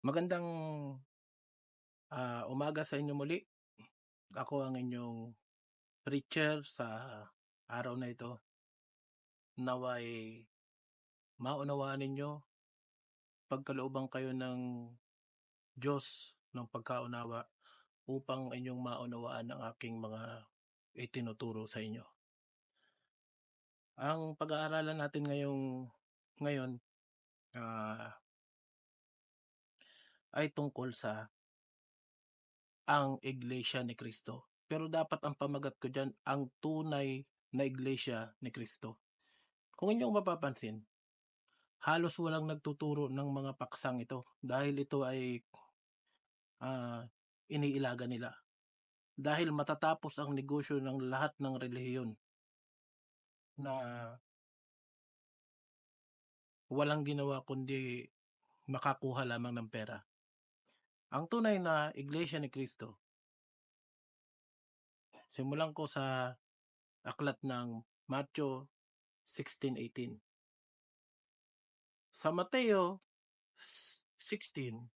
Magandang, umaga sa inyo muli. Ako ang inyong preacher sa araw na ito. Naway maunawaan ninyo, pagkalooban kayo ng Diyos ng pagkaunawa upang inyong maunawaan ang aking mga itinuturo sa inyo. Ang pag-aaralan natin ngayon ay tungkol sa ang Iglesia ni Cristo. Pero dapat ang pamagat ko dyan, ang tunay na Iglesia ni Cristo. Kung inyong mapapansin, halos walang nagtuturo ng mga paksang ito dahil ito ay iniilaga nila. Dahil matatapos ang negosyo ng lahat ng relihiyon na walang ginawa kundi makakuha lamang ng pera. Ang tunay na Iglesia ni Cristo, simulan ko sa aklat ng Matthew 16:18. Sa Mateo 16,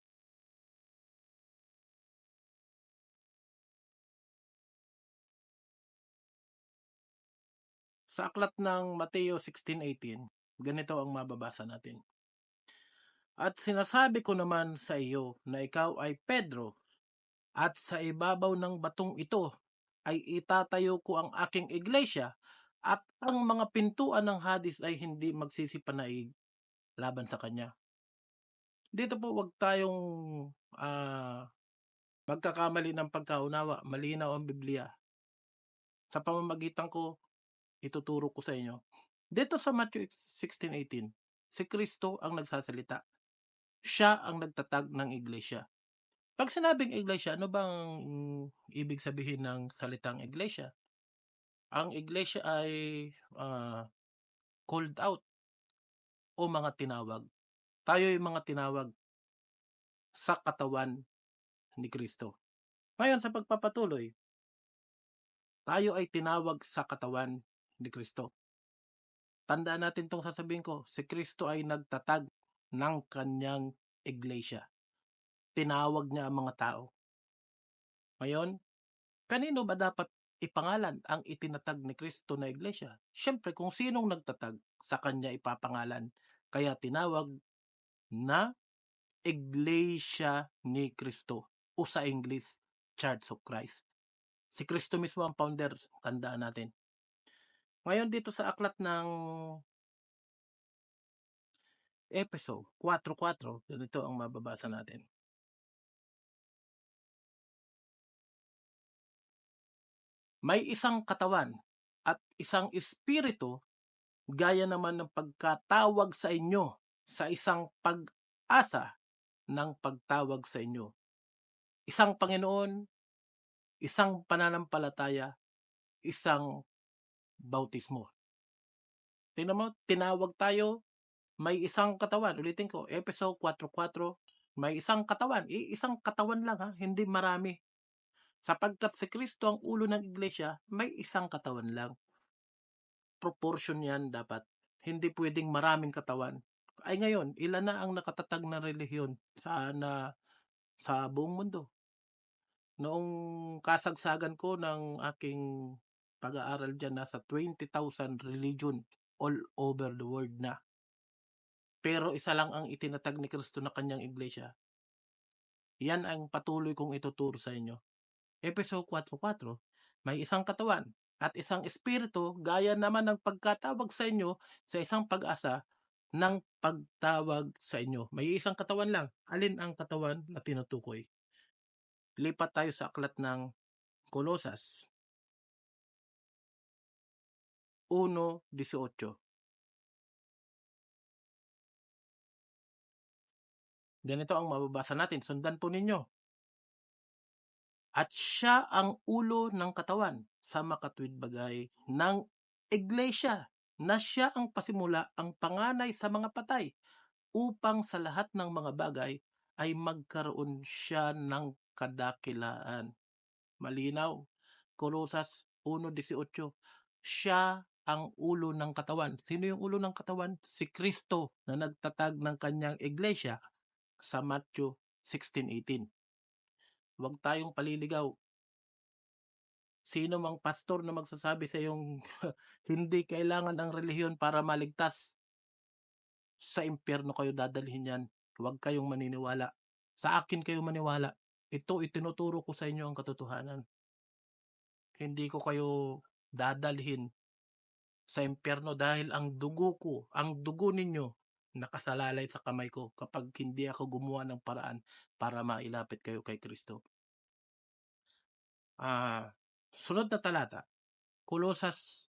sa aklat ng Mateo 16:18, ganito ang mababasa natin. At sinasabi ko naman sa iyo na ikaw ay Pedro, at sa ibabaw ng batong ito ay itatayo ko ang aking iglesia, at ang mga pintuan ng Hades ay hindi magsisipanaig laban sa kanya. Dito po wag tayong magkakamali ng pagkaunawa. Malinaw ang Biblia. Sa pamamagitan ko, ituturo ko sa inyo. Dito sa Matthew 16:18, si Kristo ang nagsasalita. Siya ang nagtatag ng iglesia. Pag sinabing iglesia, ano bang ibig sabihin ng salitang iglesia? Ang iglesia ay called out o mga tinawag. Tayo yung mga tinawag sa katawan ni Kristo. Ngayon sa pagpapatuloy, tayo ay tinawag sa katawan ni Kristo. Tandaan natin itong sasabihin ko, si Kristo ay nagtatag ng kanyang iglesia. Tinawag niya ang mga tao. Ngayon, kanino ba dapat ipangalan ang itinatag ni Kristo na iglesia? Siyempre, kung sinong nagtatag, sa kanya ipapangalan. Kaya tinawag na Iglesia ni Kristo o sa English, Church of Christ. Si Kristo mismo ang founder, tandaan natin. Ngayon dito sa aklat ng Efeso 4:4, ganito ang mababasa natin. May isang katawan at isang espiritu, gaya naman ng pagkatawag sa inyo sa isang pag-asa ng pagtawag sa inyo. Isang Panginoon, isang pananampalataya, isang bautismo. Tingnan mo, tinawag tayo, may isang katawan. Ulitin ko, Efeso 4:4, may isang katawan. Isang katawan lang, hindi marami. Sapagkat si Kristo ang ulo ng iglesia, may isang katawan lang. Proportion yan dapat. Hindi pwedeng maraming katawan. Ay ngayon, ilan na ang nakatatag na relihiyon sa buong mundo? Noong kasagsagan ko ng aking pag-aaral dyan, nasa 20,000 religion all over the world na. Pero isa lang ang itinatag ni Kristo na kanyang iglesia. Yan ang patuloy kong ituturo sa inyo. Efeso 4:4, may isang katawan at isang espiritu, gaya naman ng pagkatawag sa inyo sa isang pag-asa ng pagtawag sa inyo. May isang katawan lang. Alin ang katawan na tinutukoy? Lipat tayo sa aklat ng Kolosas 1:18. Ganito ang mababasa natin. Sundan po ninyo. At siya ang ulo ng katawan sa makatwid bagay ng iglesia, na siya ang pasimula, ang panganay sa mga patay, upang sa lahat ng mga bagay ay magkaroon siya ng kadakilaan. Malinaw. Kolosas 1:18. Siya ang ulo ng katawan. Sino yung ulo ng katawan? Si Kristo na nagtatag ng kanyang iglesia sa Matthew 16:18. Huwag tayong paliligaw. Sino mang pastor na magsasabi sa iyong hindi kailangan ang relihiyon para maligtas, sa impyerno kayo dadalhin yan. Huwag kayong maniniwala. Sa akin kayo maniwala. Ito, itinuturo ko sa inyo ang katotohanan. Hindi ko kayo dadalhin sa impyerno dahil ang dugo ninyo, nakasalalay sa kamay ko kapag hindi ako gumawa ng paraan para mailapit kayo kay Kristo. Sunod na talata, Kolosas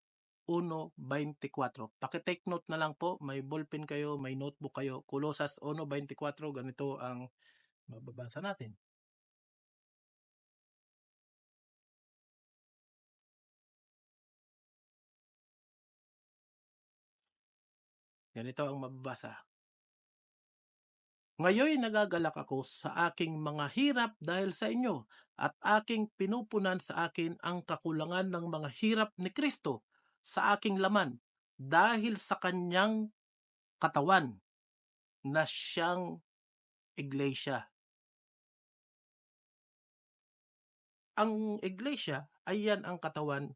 1:24. Paki-take note na lang po, may ballpen kayo, may notebook kayo. Kolosas 1:24, ganito ang mababasa natin. Ganito ang mababasa. Ngayon nagagalak ako sa aking mga hirap dahil sa inyo at aking pinupunan sa akin ang kakulangan ng mga hirap ni Kristo sa aking laman dahil sa kanyang katawan na siyang iglesia. Ang iglesia ay yan ang katawan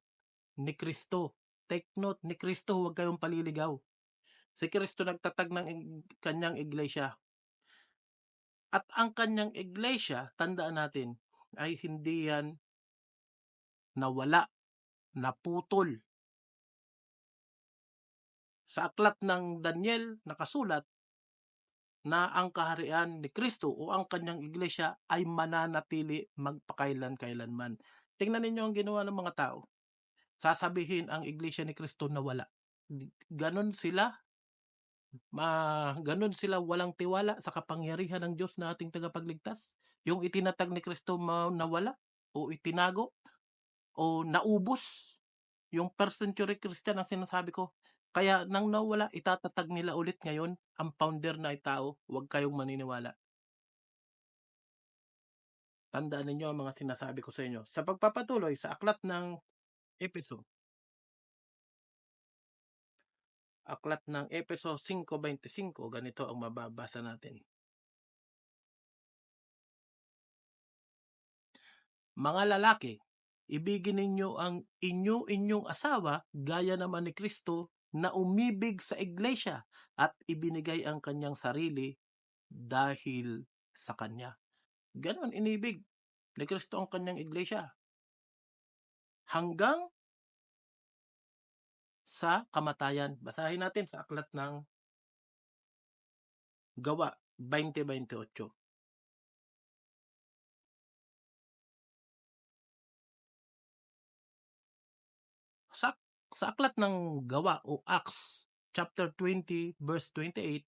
ni Kristo. Take note, ni Kristo, huwag kayong paliligaw. Si Kristo nagtatag ng kanyang iglesia. At ang kanyang iglesia, tandaan natin, ay hindi yan nawala, naputol. Sa aklat ng Daniel, nakasulat na ang kaharian ni Kristo o ang kanyang iglesia ay mananatili magpakailan-kailanman. Tingnan ninyo ang ginawa ng mga tao. Sasabihin ang iglesia ni Kristo na wala. Ganon sila walang tiwala sa kapangyarihan ng Diyos na ating tagapagligtas. Yung itinatag ni Kristo nawala o itinago o naubos. Yung first century Christian ang sinasabi ko. Kaya nang nawala, itatatag nila ulit ngayon ang founder na ay tao. Huwag kayong maniniwala. Tandaan ninyo ang mga sinasabi ko sa inyo. Sa pagpapatuloy sa aklat ng Efeso, aklat ng Efeso 5:25, ganito ang mababasa natin. Mga lalaki, ibigin ninyo ang inyong asawa gaya naman ni Kristo na umibig sa iglesia at ibinigay ang kanyang sarili dahil sa kanya. Ganon inibig ni Kristo ang kanyang iglesia hanggang sa kamatayan. Basahin natin sa aklat ng Gawa 20:28. Sa aklat ng Gawa o Acts chapter 20 verse 28,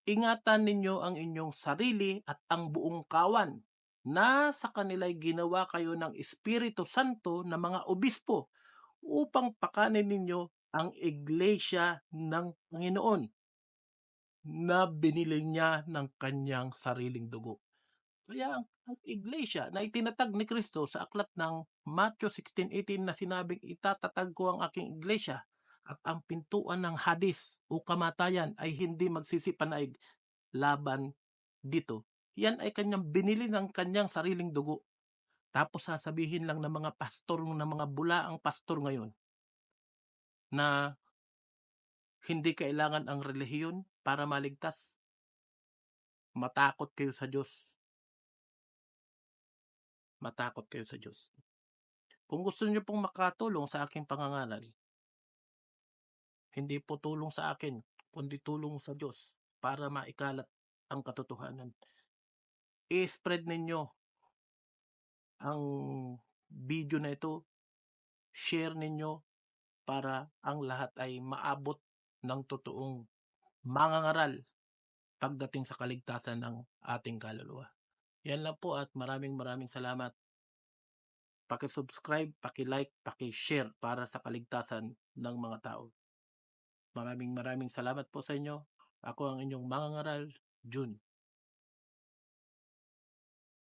ingatan ninyo ang inyong sarili at ang buong kawan na sa kanila'y ginawa kayo ng Espiritu Santo na mga obispo upang pakanin ninyo ang iglesia ng Panginoon na binili niya ng kanyang sariling dugo. Kaya ang iglesia na itinatag ni Kristo sa aklat ng Matthew 16:18 na sinabing itatatag ko ang aking iglesia at ang pintuan ng Hades o kamatayan ay hindi magsisipanaig laban dito. Yan ay kanyang binili ng kanyang sariling dugo. Tapos sasabihin lang ng mga pastor, ng mga bulaang pastor ngayon na hindi kailangan ang relihiyon para maligtas. Matakot kayo sa Diyos. Matakot kayo sa Diyos. Kung gusto niyo pong makatulong sa aking pangangaral, hindi po tulong sa akin, kundi tulong sa Diyos para maikalat ang katotohanan. I-spread ninyo ang video na ito, share ninyo para ang lahat ay maabot ng totoong mangangaral pagdating sa kaligtasan ng ating kaluluwa. Yan lang po at maraming salamat. Paki-subscribe, paki-like, paki-share para sa kaligtasan ng mga tao. Maraming salamat po sa inyo. Ako ang inyong mangangaral, June.